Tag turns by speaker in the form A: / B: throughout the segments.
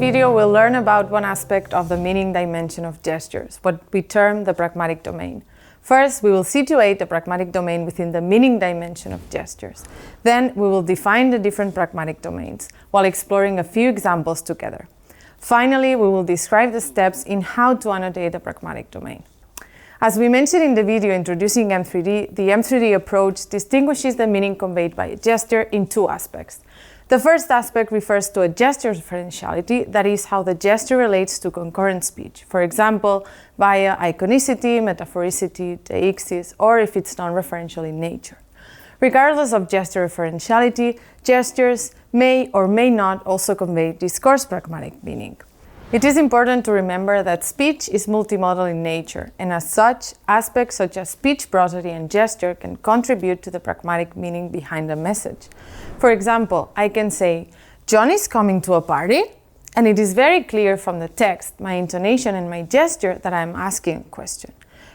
A: video, we'll learn about one aspect of the meaning dimension of gestures, what we term the pragmatic domain. First, we will situate the pragmatic domain within the meaning dimension of gestures. Then, we will define the different pragmatic domains, while exploring a few examples together. Finally, we will describe the steps in how to annotate the pragmatic domain. As we mentioned in the video introducing M3D, the M3D approach distinguishes the meaning conveyed by a gesture in two aspects. The first aspect refers to a gesture referentiality, that is, how the gesture relates to concurrent speech, for example, via iconicity, metaphoricity, deixis, or if it's non-referential in nature. Regardless of gesture referentiality, gestures may or may not also convey discourse pragmatic meaning. It is important to remember that speech is multimodal in nature, and as such, aspects such as speech prosody and gesture can contribute to the pragmatic meaning behind a message. For example, I can say, "John is coming to a party," and it is very clear from the text, my intonation and my gesture that I am asking a question.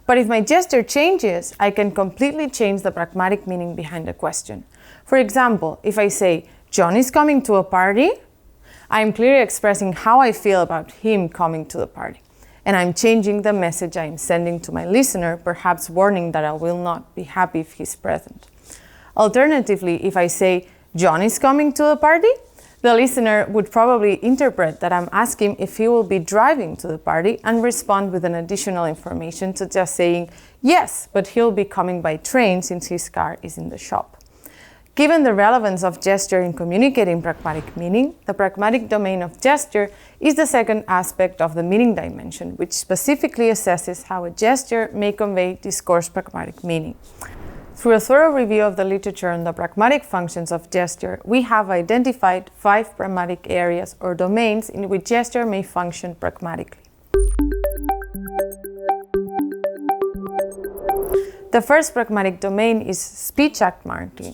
A: But if my gesture changes, I can completely change the pragmatic meaning behind the question. For example, if I say, "John is coming to a party," I am clearly expressing how I feel about him coming to the party. And I'm changing the message I am sending to my listener, perhaps warning that I will not be happy if he's present. Alternatively, if I say, "John is coming to the party," the listener would probably interpret that I'm asking if he will be driving to the party and respond with an additional information, such as saying, "Yes, but he'll be coming by train since his car is in the shop." Given the relevance of gesture in communicating pragmatic meaning, the pragmatic domain of gesture is the second aspect of the meaning dimension, which specifically assesses how a gesture may convey discourse pragmatic meaning. Through a thorough review of the literature on the pragmatic functions of gesture, we have identified 5 pragmatic areas or domains in which gesture may function pragmatically. The first pragmatic domain is speech act marking.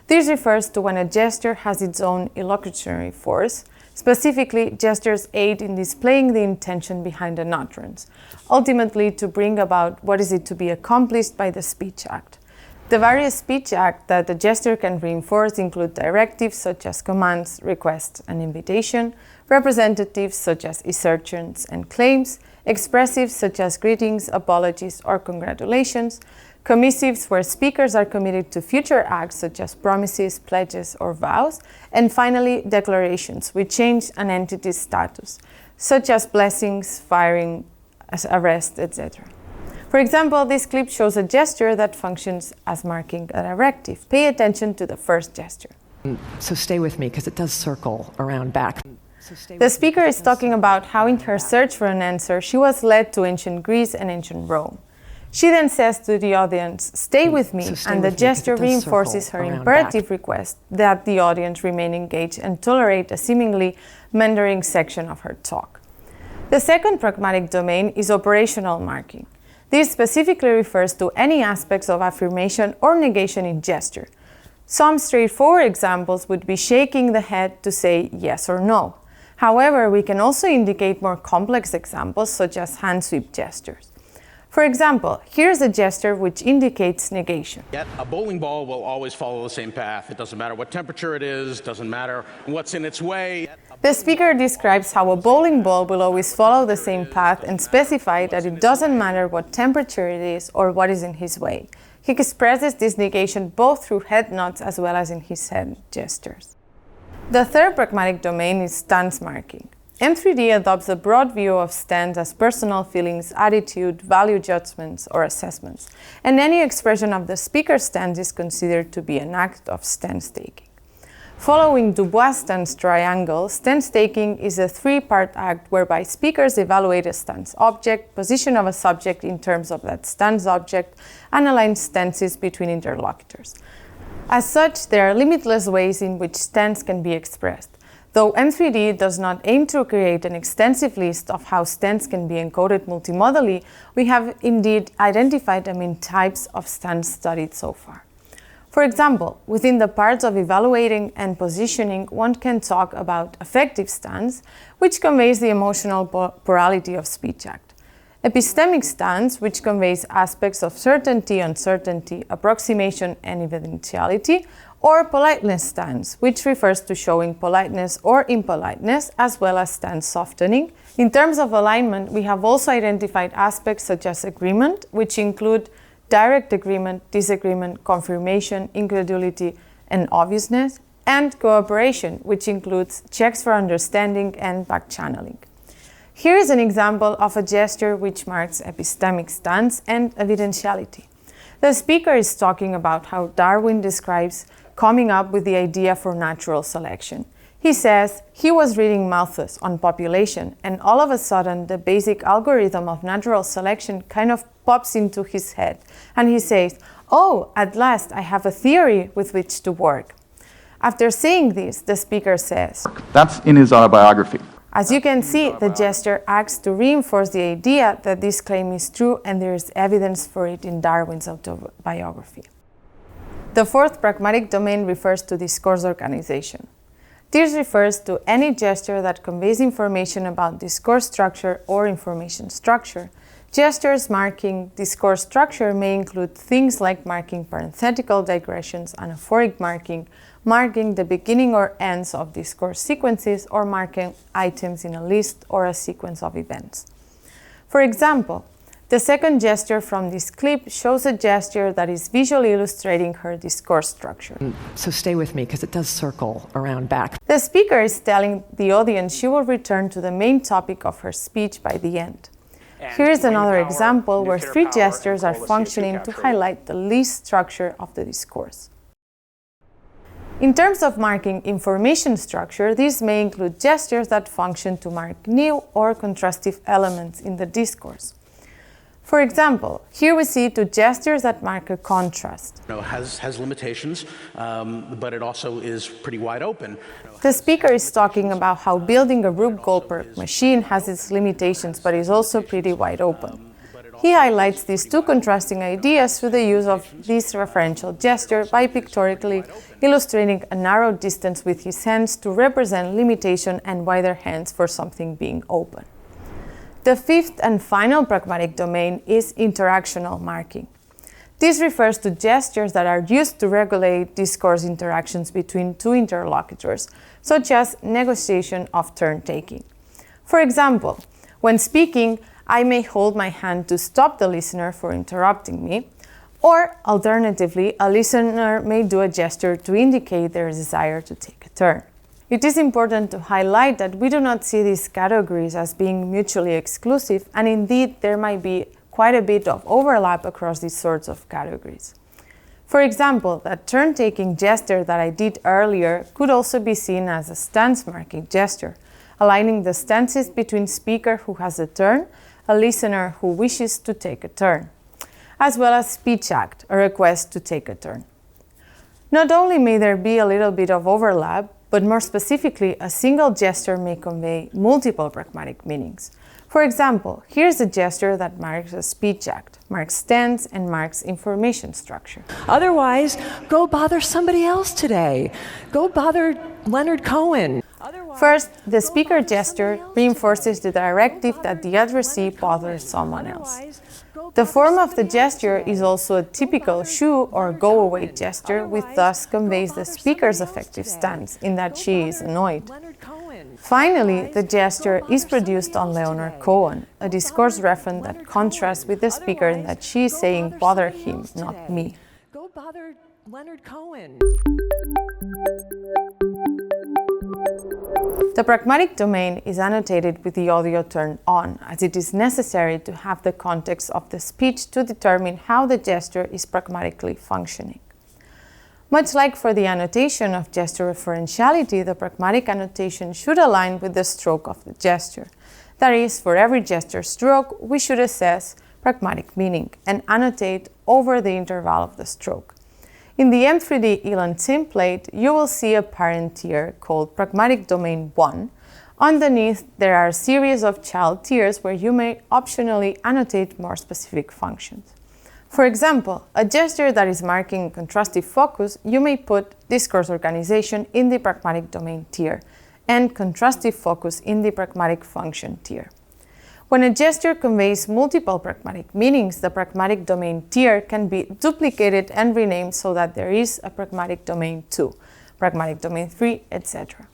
A: This refers to when a gesture has its own illocutionary force. Specifically, gestures aid in displaying the intention behind an utterance, ultimately to bring about what is it to be accomplished by the speech act. The various speech acts that the gesture can reinforce include directives such as commands, requests, and invitation, representatives such as assertions and claims, expressives such as greetings, apologies, or congratulations, commissives where speakers are committed to future acts such as promises, pledges, or vows, and finally declarations which change an entity's status, such as blessings, firing, arrest, etc. For example, this clip shows a gesture that functions as marking a directive. Pay attention to the first gesture.
B: So stay with me, because it does circle around back.
A: The speaker is talking about how in her search for an answer, she was led to ancient Greece and ancient Rome. She then says to the audience, "Stay with me," and the gesture reinforces her imperative request that the audience remain engaged and tolerate a seemingly meandering section of her talk. The second pragmatic domain is operational marking. This specifically refers to any aspects of affirmation or negation in gesture. Some straightforward examples would be shaking the head to say yes or no. However, we can also indicate more complex examples such as hand sweep gestures. For example, here's a gesture which indicates negation.
C: Yet a bowling ball will always follow the same path. It doesn't matter what temperature it is, doesn't matter what's in its way.
A: The speaker describes how a bowling ball will always follow the same path and specify that it doesn't matter what temperature it is or what is in his way. He expresses this negation both through head nods as well as in his head gestures. The third pragmatic domain is stance marking. M3D adopts a broad view of stance as personal feelings, attitude, value judgments, or assessments, and any expression of the speaker's stance is considered to be an act of stance-taking. Following Bois' stance triangle, stance-taking is a 3-part act whereby speakers evaluate a stance object, position of a subject in terms of that stance object, and align stances between interlocutors. As such, there are limitless ways in which stance can be expressed. Though M3D does not aim to create an extensive list of how stance can be encoded multimodally, we have indeed identified the main types of stance studied so far. For example, within the parts of evaluating and positioning, one can talk about affective stance, which conveys the emotional plurality of speech act. Epistemic stance, which conveys aspects of certainty, uncertainty, approximation, and evidentiality, or politeness stance, which refers to showing politeness or impoliteness, as well as stance softening. In terms of alignment, we have also identified aspects such as agreement, which include direct agreement, disagreement, confirmation, incredulity, and obviousness, and cooperation, which includes checks for understanding and back-channeling. Here is an example of a gesture which marks epistemic stance and evidentiality. The speaker is talking about how Darwin describes coming up with the idea for natural selection. He says he was reading Malthus on population, and all of a sudden the basic algorithm of natural selection kind of pops into his head. And he says, "Oh, at last I have a theory with which to work." After saying this, the speaker says,
D: That's in his autobiography.
A: As you can see, the gesture acts to reinforce the idea that this claim is true, and there is evidence for it in Darwin's autobiography. The fourth pragmatic domain refers to discourse organization. This refers to any gesture that conveys information about discourse structure or information structure. Gestures marking discourse structure may include things like marking parenthetical digressions, anaphoric marking the beginning or ends of discourse sequences, or marking items in a list or a sequence of events. For example, the second gesture from this clip shows a gesture that is visually illustrating her discourse structure.
B: So stay with me, because it does circle around back.
A: The speaker is telling the audience she will return to the main topic of her speech by the end. Here is another example where three gestures are functioning to highlight the list structure of the discourse. In terms of marking information structure, these may include gestures that function to mark new or contrastive elements in the discourse. For example, here we see two gestures that mark a contrast.
C: Has limitations, but it also is pretty wide open.
A: The speaker is talking about how building a Rube Goldberg machine has its limitations, but is also pretty wide open. He highlights these two contrasting ideas through the use of this referential gesture by pictorially illustrating a narrow distance with his hands to represent limitation and wider hands for something being open. The fifth and final pragmatic domain is interactional marking. This refers to gestures that are used to regulate discourse interactions between two interlocutors, such as negotiation of turn-taking. For example, when speaking, I may hold my hand to stop the listener from interrupting me, or alternatively, a listener may do a gesture to indicate their desire to take a turn. It is important to highlight that we do not see these categories as being mutually exclusive, and indeed there might be quite a bit of overlap across these sorts of categories. For example, that turn-taking gesture that I did earlier could also be seen as a stance-marking gesture, aligning the stances between speaker who has a turn, a listener who wishes to take a turn, as well as speech act, a request to take a turn. Not only may there be a little bit of overlap, but more specifically, a single gesture may convey multiple pragmatic meanings. For example, here's a gesture that marks a speech act, marks stance, and marks information structure.
B: Otherwise, go bother somebody else today. Go bother Leonard Cohen.
A: First, the speaker gesture reinforces the directive that the addressee bothers someone else. The form of the gesture is also a typical shoo or go-away gesture, which thus conveys the speaker's effective stance in that she is annoyed. Finally, the gesture is produced on Leonard Cohen, a discourse referent that contrasts with the speaker in that she is saying bother him, not me.
B: Go bother Leonard Cohen.
A: The pragmatic domain is annotated with the audio turned on, as it is necessary to have the context of the speech to determine how the gesture is pragmatically functioning. Much like for the annotation of gesture referentiality, the pragmatic annotation should align with the stroke of the gesture. That is, for every gesture stroke, we should assess pragmatic meaning and annotate over the interval of the stroke. In the M3D Elan template, you will see a parent tier called Pragmatic Domain 1. Underneath, there are a series of child tiers where you may optionally annotate more specific functions. For example, a gesture that is marking contrastive focus, you may put discourse organization in the Pragmatic Domain tier and contrastive focus in the Pragmatic Function tier. When a gesture conveys multiple pragmatic meanings, the pragmatic domain tier can be duplicated and renamed so that there is a pragmatic domain 2, pragmatic domain 3, etc.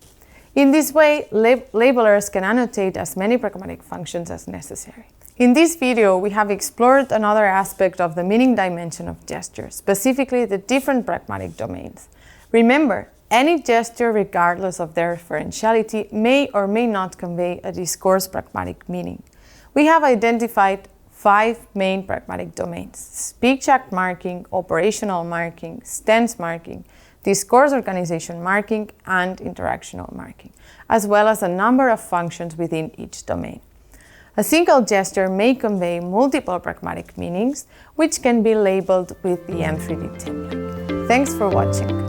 A: In this way, labelers can annotate as many pragmatic functions as necessary. In this video, we have explored another aspect of the meaning dimension of gestures, specifically the different pragmatic domains. Remember, any gesture, regardless of their referentiality, may or may not convey a discourse pragmatic meaning. We have identified 5 main pragmatic domains: speech act marking, operational marking, stance marking, discourse organization marking, and interactional marking, as well as a number of functions within each domain. A single gesture may convey multiple pragmatic meanings, which can be labeled with the M3D template. Thanks for watching.